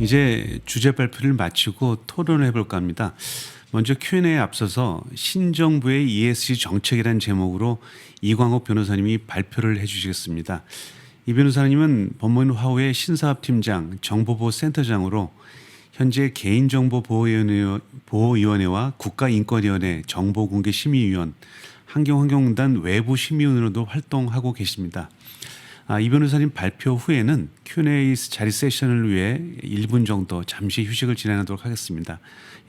이제 주제 발표를 마치고 토론을 해볼까 합니다. 먼저 Q&A에 앞서서 신정부의 ESG 정책이라는 제목으로 이광옥 변호사님이 발표를 해주시겠습니다. 이 변호사님은 법무원 화우의 신사업팀장, 정보보호센터장으로 현재 개인정보보호위원회와 국가인권위원회, 정보공개심의위원, 환경환경공단 외부심의위원으로도 활동하고 계십니다. 이 변호사님 발표 후에는 Q&A 자리 세션을 위해 1분 정도 잠시 휴식을 진행하도록 하겠습니다.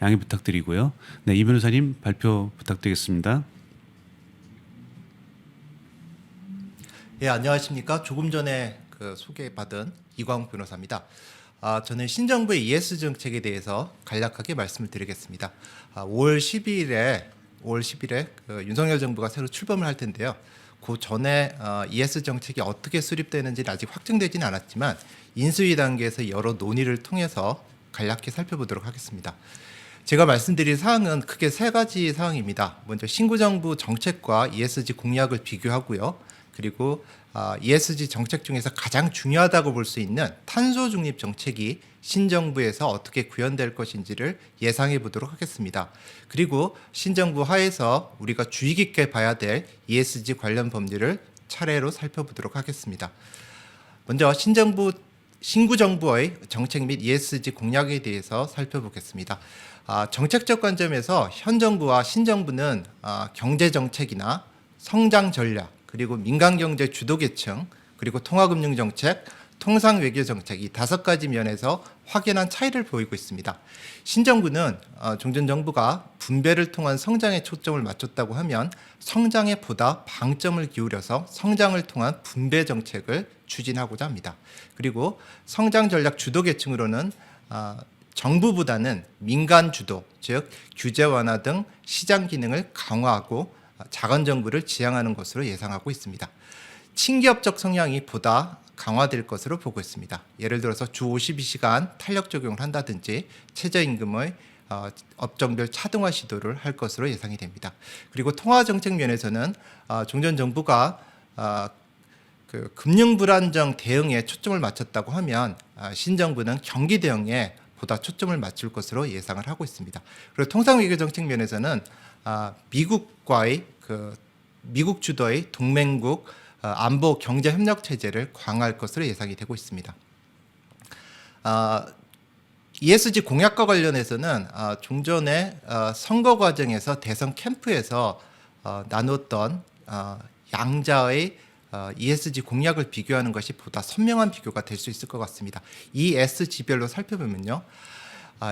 양해 부탁드리고요. 네, 이 변호사님 발표 부탁드리겠습니다. 예, 안녕하십니까. 조금 전에 소개받은 이광욱 변호사입니다. 저는 신정부의 ES 정책에 대해서 간략하게 말씀을 드리겠습니다. 5월 10일에 윤석열 정부가 새로 출범을 할 텐데요. 그 전에 ES 정책이 어떻게 수립되는지는 아직 확정되지는 않았지만 인수위 단계에서 여러 논의를 통해서 간략히 살펴보도록 하겠습니다. 제가 말씀드릴 사항은 크게 세 가지 사항입니다. 먼저 신구 정부 정책과 ESG 공약을 비교하고요. 그리고 ESG 정책 중에서 가장 중요하다고 볼 수 있는 탄소 중립 정책이 신정부에서 어떻게 구현될 것인지를 예상해 보도록 하겠습니다. 그리고 신정부 하에서 우리가 주의 깊게 봐야 될 ESG 관련 법률을 차례로 살펴보도록 하겠습니다. 먼저 신구 정부의 정책 및 ESG 공약에 대해서 살펴보겠습니다. 정책적 관점에서 현 정부와 신정부는 경제 정책이나 성장 전략, 그리고 민간경제 주도계층, 그리고 통화금융정책, 통상외교정책 이 5가지 면에서 확연한 차이를 보이고 있습니다. 신정부는 종전 정부가 분배를 통한 성장에 초점을 맞췄다고 하면 성장에 보다 방점을 기울여서 성장을 통한 분배 정책을 추진하고자 합니다. 그리고 성장 전략 주도계층으로는 정부보다는 민간 주도, 즉 규제 완화 등 시장 기능을 강화하고 자건정부를 지향하는 것으로 예상하고 있습니다. 친기업적 성향이 보다 강화될 것으로 보고 있습니다. 예를 들어서 주 52시간 탄력 적용을 한다든지 최저임금의 업종별 차등화 시도를 할 것으로 예상이 됩니다. 그리고 통화정책 면에서는 종전 정부가 금융 불안정 대응에 초점을 맞췄다고 하면 신정부는 경기 대응에 보다 초점을 맞출 것으로 예상을 하고 있습니다. 그리고 통상외교 정책 면에서는 미국과의 미국 주도의 동맹국 안보 경제 협력 체제를 강화할 것으로 예상이 되고 있습니다. ESG 공약과 관련해서는 종전에 선거 과정에서 대선 캠프에서 나눴던 양자의 ESG 공약을 비교하는 것이 보다 선명한 비교가 될 수 있을 것 같습니다. ESG별로 살펴보면요.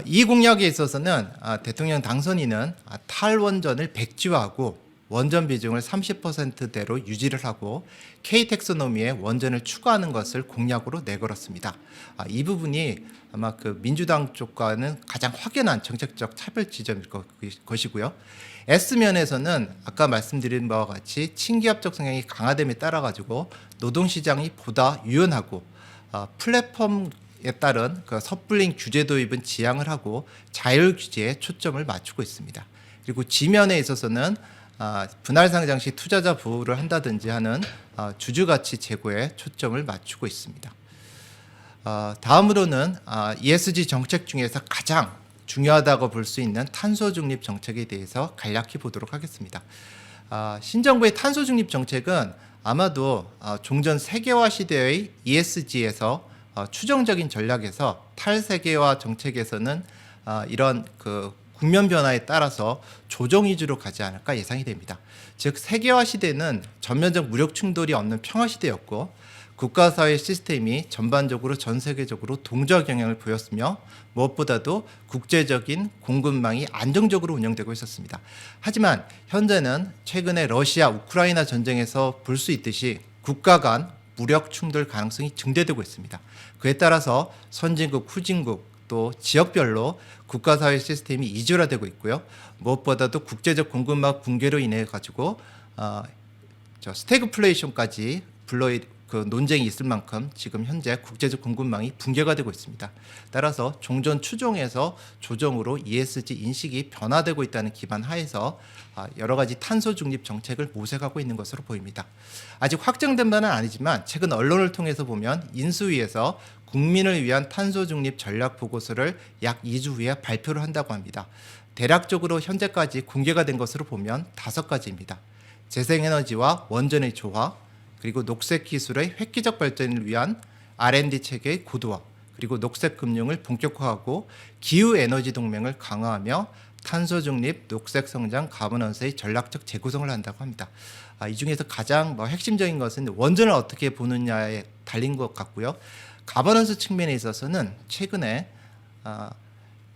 이 공약에 있어서는 대통령 당선인은 탈원전을 백지화하고 원전 비중을 30%대로 유지를 하고 K택소노미에 원전을 추가하는 것을 공약으로 내걸었습니다. 이 부분이 아마 민주당 쪽과는 가장 확연한 정책적 차별 지점일 것이고요. S면에서는 아까 말씀드린 바와 같이 친기업적 성향이 강화됨에 따라 가지고 노동시장이 보다 유연하고 플랫폼에 따른 섣불린 규제 도입은 지양을 하고 자율 규제에 초점을 맞추고 있습니다. 그리고 G면에 있어서는 분할 상장 시 투자자 보호를 한다든지 하는 주주가치 제고에 초점을 맞추고 있습니다. 다음으로는 ESG 정책 중에서 가장 중요하다고 볼 수 있는 탄소 중립 정책에 대해서 간략히 보도록 하겠습니다. 신정부의 탄소 중립 정책은 아마도 종전 세계화 시대의 ESG에서 추정적인 전략에서 탈세계화 정책에서는 이런 국면 변화에 따라서 조정 위주로 가지 않을까 예상이 됩니다. 즉 세계화 시대는 전면적 무력 충돌이 없는 평화 시대였고 국가사회 시스템이 전반적으로 전 세계적으로 동조화 경향을 보였으며 무엇보다도 국제적인 공급망이 안정적으로 운영되고 있었습니다. 하지만 현재는 최근에 러시아 우크라이나 전쟁에서 볼 수 있듯이 국가 간 무력 충돌 가능성이 증대되고 있습니다. 그에 따라서 선진국, 후진국 또 지역별로 국가사회 시스템이 이주화되고 있고요. 무엇보다도 국제적 공급망 붕괴로 인해 가지고 스태그플레이션까지 논쟁이 있을 만큼 지금 현재 국제적 공급망이 붕괴가 되고 있습니다. 따라서 종전 추종에서 조정으로 ESG 인식이 변화되고 있다는 기반 하에서 여러 가지 탄소 중립 정책을 모색하고 있는 것으로 보입니다. 아직 확정된 바는 아니지만 최근 언론을 통해서 보면 인수위에서 국민을 위한 탄소 중립 전략 보고서를 약 2주 후에 발표를 한다고 합니다. 대략적으로 현재까지 공개가 된 것으로 보면 5가지입니다. 재생에너지와 원전의 조화, 그리고 녹색 기술의 획기적 발전을 위한 R&D 체계의 고도화, 그리고 녹색 금융을 본격화하고 기후 에너지 동맹을 강화하며 탄소 중립, 녹색 성장, 가버넌스의 전략적 재구성을 한다고 합니다. 이 중에서 가장 핵심적인 것은 원전을 어떻게 보느냐에 달린 것 같고요. 가버넌스 측면에 있어서는 최근에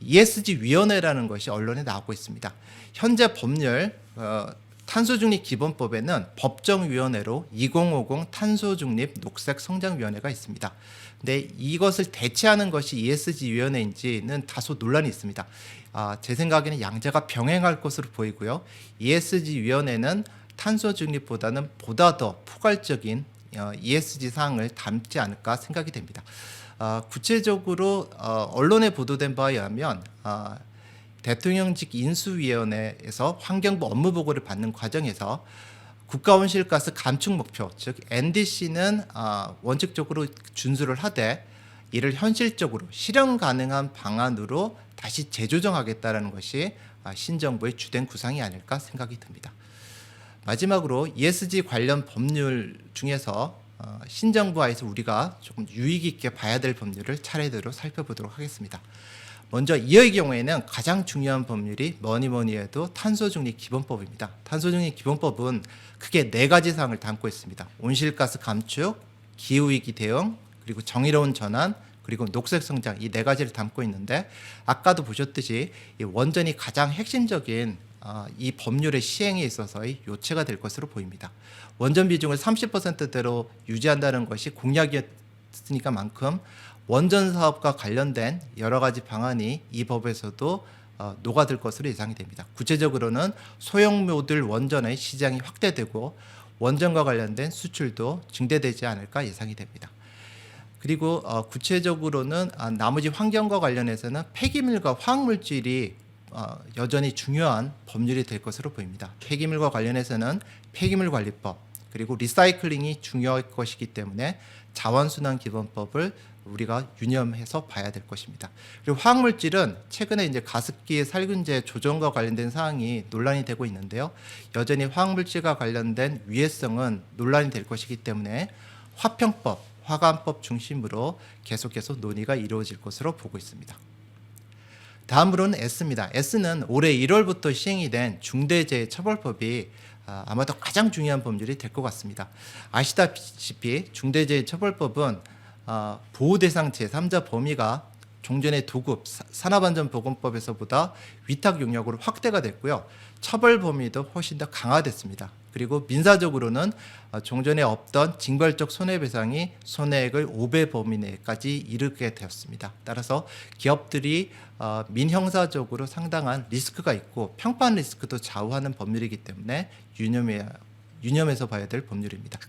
ESG 위원회라는 것이 언론에 나오고 있습니다. 현재 법률 탄소중립 기본법에는 법정위원회로 2050 탄소중립 녹색성장위원회가 있습니다. 근데 이것을 대체하는 것이 ESG 위원회인지는 다소 논란이 있습니다. 제 생각에는 양자가 병행할 것으로 보이고요. ESG 위원회는 탄소중립보다는 보다 더 포괄적인 ESG 사항을 담지 않을까 생각이 됩니다. 구체적으로 언론에 보도된 바에 의하면 대통령직 인수위원회에서 환경부 업무 보고를 받는 과정에서 국가 온실가스 감축 목표, 즉 NDC는 원칙적으로 준수를 하되 이를 현실적으로 실현 가능한 방안으로 다시 재조정하겠다라는 것이 신정부의 주된 구상이 아닐까 생각이 듭니다. 마지막으로 ESG 관련 법률 중에서 신정부하에서 우리가 조금 유의 깊게 봐야 될 법률을 차례대로 살펴보도록 하겠습니다. 먼저 이의 경우에는 가장 중요한 법률이 뭐니 해도 탄소중립 기본법입니다. 탄소중립 기본법은 크게 4가지 사항을 담고 있습니다. 온실가스 감축, 기후위기 대응, 그리고 정의로운 전환, 그리고 녹색 성장, 이 4가지를 담고 있는데 아까도 보셨듯이 이 원전이 가장 핵심적인 이 법률의 시행에 있어서의 요체가 될 것으로 보입니다. 원전 비중을 30%대로 유지한다는 것이 공약이었으니까 만큼 원전 사업과 관련된 여러 가지 방안이 이 법에서도 녹아들 것으로 예상이 됩니다. 구체적으로는 소형 모듈 원전의 시장이 확대되고 원전과 관련된 수출도 증대되지 않을까 예상이 됩니다. 그리고 구체적으로는 나머지 환경과 관련해서는 폐기물과 화학물질이 여전히 중요한 법률이 될 것으로 보입니다. 폐기물과 관련해서는 폐기물관리법, 그리고 리사이클링이 중요할 것이기 때문에 자원순환기본법을 우리가 유념해서 봐야 될 것입니다. 그리고 화학물질은 최근에 이제 가습기 살균제 조정과 관련된 사항이 논란이 되고 있는데요. 여전히 화학물질과 관련된 위해성은 논란이 될 것이기 때문에 화평법, 화관법 중심으로 계속해서 논의가 이루어질 것으로 보고 있습니다. 다음으로는 S입니다. S는 올해 1월부터 시행이 된 중대재해처벌법이 아마도 가장 중요한 법률이 될 것 같습니다. 아시다시피 중대재해처벌법은 보호대상 제3자 범위가 종전의 도급 산업안전보건법에서보다 위탁 용역으로 확대가 됐고요. 처벌 범위도 훨씬 더 강화됐습니다. 그리고 민사적으로는 종전에 없던 징벌적 손해배상이 손해액을 5배 범위 내까지 이르게 되었습니다. 따라서 기업들이 민형사적으로 상당한 리스크가 있고 평판 리스크도 좌우하는 법률이기 때문에 유념해서 봐야 될 법률입니다.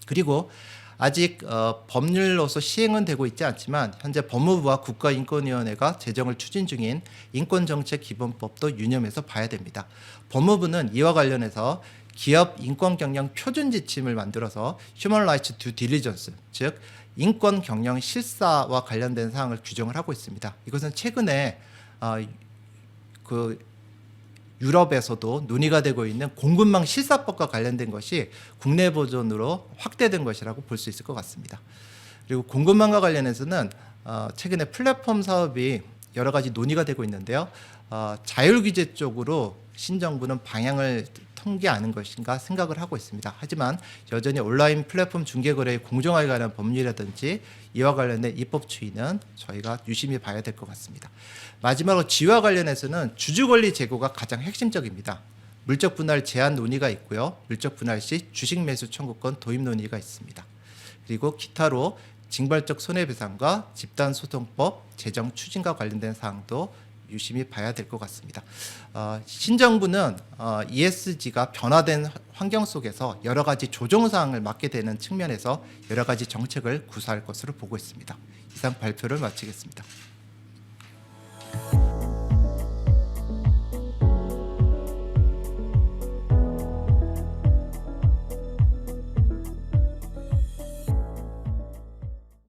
그리고 아직 법률로서 시행은 되고 있지 않지만 현재 법무부와 국가인권위원회가 제정을 추진 중인 인권정책기본법도 유념해서 봐야 됩니다. 법무부는 이와 관련해서 기업 인권 경영 표준 지침을 만들어서 휴먼 라이츠 듀 딜리전스, 즉 인권 경영 실사와 관련된 사항을 규정을 하고 있습니다. 이것은 최근에 유럽에서도 논의가 되고 있는 공급망 실사법과 관련된 것이 국내 버전으로 확대된 것이라고 볼 수 있을 것 같습니다. 그리고 공급망과 관련해서는 최근에 플랫폼 사업이 여러 가지 논의가 되고 있는데요. 자율규제 쪽으로 신정부는 방향을 통계하는 것인가 생각을 하고 있습니다. 하지만 여전히 온라인 플랫폼 중개거래의 공정화에 관한 법률이라든지 이와 관련된 입법 추이는 저희가 유심히 봐야 될 것 같습니다. 마지막으로 지와 관련해서는 주주권리 제고가 가장 핵심적입니다. 물적 분할 제한 논의가 있고요. 물적 분할 시 주식 매수 청구권 도입 논의가 있습니다. 그리고 기타로 징벌적 손해배상과 집단소송법 제정 추진과 관련된 사항도 유심히 봐야 될 것 같습니다. 신정부는 ESG가 변화된 환경 속에서 여러 가지 조정 사항을 맡게 되는 측면에서 여러 가지 정책을 구사할 것으로 보고 있습니다. 이상 발표를 마치겠습니다.